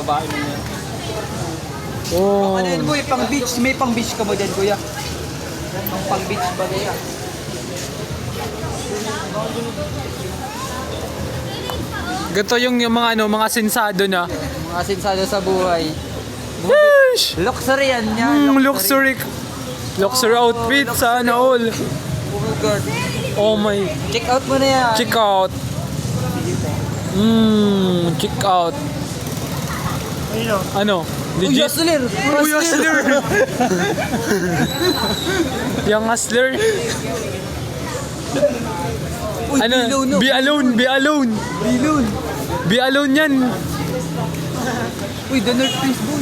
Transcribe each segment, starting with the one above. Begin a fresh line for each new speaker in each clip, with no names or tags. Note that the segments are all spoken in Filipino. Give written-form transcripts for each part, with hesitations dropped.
babae mo yan.
Oh.
Ano yun boy, pang beach. May pang beach ka ba dyan kuya? Pang beach ba kaya?
Ganito yung mga mga sensado na.
Mga sensado sa buhay.
Yeesh!
Luxury yan yan.
Luxury outfit, sana all.
Oh my God.
Oh my.
Check out mo na yan.
Check out. Check out. Ano?
Uy,
Legit?
hustler!
Uy, hustler! Yung hustler?
Uy,
Ano?
below, no?
Be alone, be alone.
Bilon!
Be alone yan.
Uy, the North Face boy!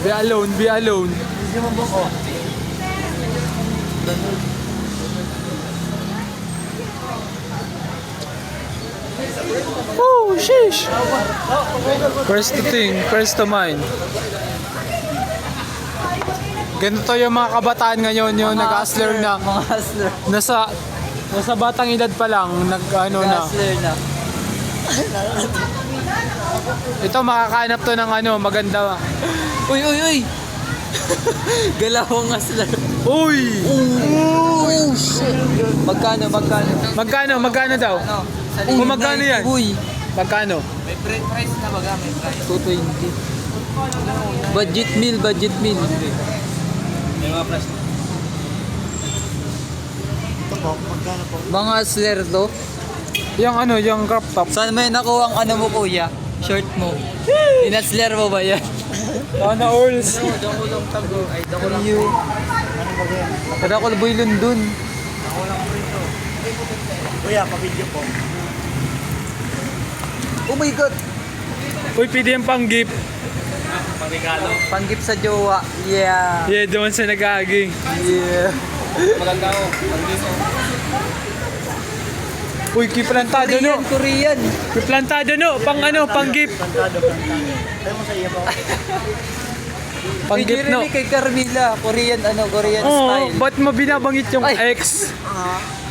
Be alone, be alone.
Hindi mo ba ko?
Oh, sheesh. First to think, first to mind. Ganito yung mga kabataan ngayon, yung nag-hustler na.
Mga hustler.
Nasa batang edad pa lang, nag-ano na.
Hustler na.
Ito, makakahanap to ng ano, maganda.
Uy, uy, uy! Galawang hustler.
Uy!
Oh, shit! Magkano?
Magkano daw?
Ano?
Kung magkano yan?
Uy!
Magkano?
May price na baga, may price. 220. Budget meal, budget meal. May mga price na. Mga hustler to.
Yung ano, yung crop top.
Saan may nakuha ang ano mo kuya? Short mo. Inasler mo ba yan?
Sana alls.
Dako lang tago. Ay, dako lang you. Dako lang boy London. Dako lang prito. Kuya, pa-video po. Oh my God!
Uy, pwede yung pang-gift.
Pang-regalo. Pang-gift sa jowa. Yeah.
Yeah, doon sa nag-aaging.
Yeah. Maganda ko. Pang-gift.
Uy, kiplantado no.
Korean.
Kiplantado no. Pang ano, pang-gift. Pang-gift no.
Kay Carmila. Korean Korean
Oo,
style.
ba't mo binabanggit yung
Ay.
ex?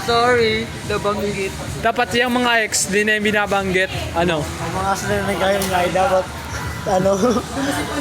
Sorry. Nabanggit.
Dapat yung mga ex, di na yung binabanggit. Ano?
Ang mga hustler na gaya niya ay dapat ano